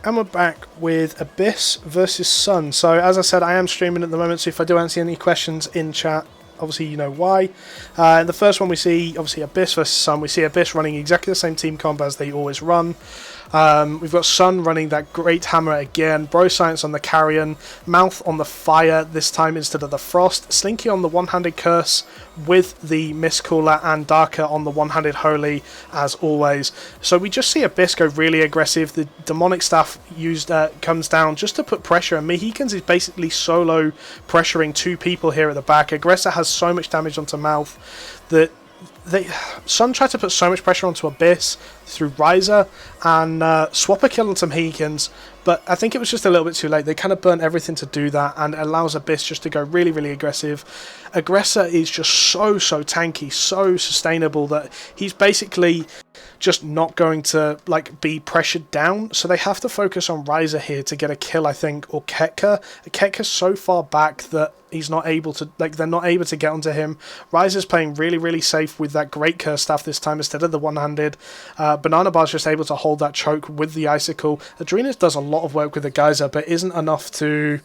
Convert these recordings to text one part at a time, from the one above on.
And we're back with Abyss versus Sun. So as I said, I am streaming at the moment, so if I do answer any questions in chat, obviously you know why. In the first one we see, obviously, Abyss versus Sun. We see Abyss running exactly the same team comp as they always run. We've got Sun running that great hammer again, Bro Science on the Carrion, Mouth on the Fire this time instead of the Frost, Slinky on the one-handed Curse with the Mistcaller, and Darker on the one-handed Holy as always. So we just see Abyss go really aggressive. The Demonic Staff used comes down just to put pressure, and Mohicans is basically solo pressuring two people here at the back. Aggressor has so much damage onto Mouth that Sun tried to put so much pressure onto Abyss through Riser and swap a kill onto Mohicans, but I think it was just a little bit too late. They kind of burnt everything to do that, and it allows Abyss just to go really, really aggressive. Aggressor is just so tanky, so sustainable that he's basically just not going to be pressured down, so they have to focus on Riser here to get a kill, I think, or Ketka. Ketka's so far back that he's not able to, they're not able to get onto him. Riser's playing really, really safe with that Great Curse Staff this time instead of the one-handed. Banana Bar's just able to hold that choke with the Icicle. Adrena's does a lot of work with the Geyser, but isn't enough to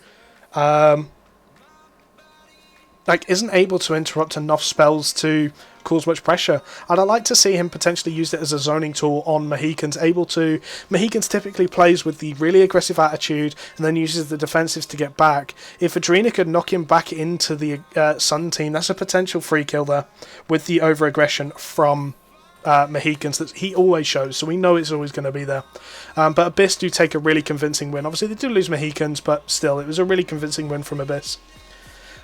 isn't able to interrupt enough spells to cause much pressure. And I'd like to see him potentially use it as a zoning tool on Mohicans. Mohicans typically plays with the really aggressive attitude and then uses the defensives to get back. If Adrena could knock him back into the Sun team, that's a potential free kill there with the over-aggression from Mohicans that he always shows, so we know it's always going to be there. But Abyss do take a really convincing win. Obviously they do lose Mohicans, but still, it was a really convincing win from Abyss.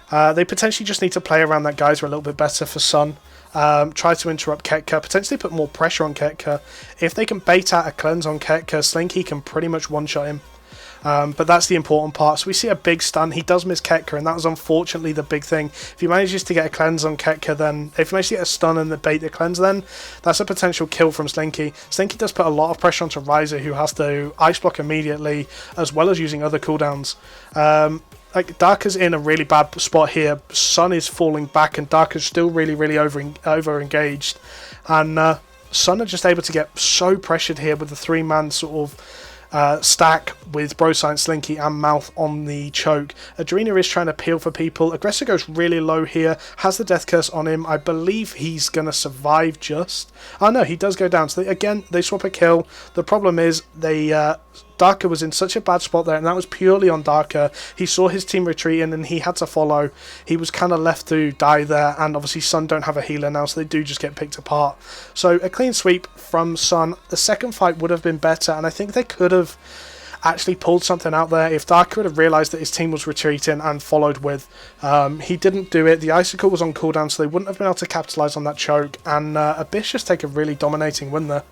They potentially just need to play around that Geyser a little bit better for Sun. Try to interrupt Ketka, potentially put more pressure on Ketka. If they can bait out a cleanse on Ketka, Slinky can pretty much one-shot him. But that's the important part. So we see a big stun. He does miss Ketka, and that was unfortunately the big thing. If he manages to get a cleanse on Ketka, then if he manages to get a stun and bait the cleanse, then that's a potential kill from Slinky. Slinky does put a lot of pressure onto Riser, who has to ice block immediately, as well as using other cooldowns. Darker's in a really bad spot here. Sun is falling back, and Darker's still really over engaged. And Sun are just able to get so pressured here with the three-man sort of stack with Bro Science, Slinky and Mouth on the choke. Adrena is trying to peel for people. Aggressor goes really low here, has the Death Curse on him. I believe he's going to survive just. Oh no, he does go down. So they swap a kill. The problem is Darker was in such a bad spot there, and that was purely on Darker. He saw his team retreating and he had to follow. He was kind of left to die there, and obviously Sun don't have a healer now, so they do just get picked apart. So a clean sweep from Sun. The second fight would have been better, and I think they could have actually pulled something out there if Darker would have realised that his team was retreating and followed with. He didn't do it. The Icicle was on cooldown, so they wouldn't have been able to capitalise on that choke, and Abyss just take a really dominating win there.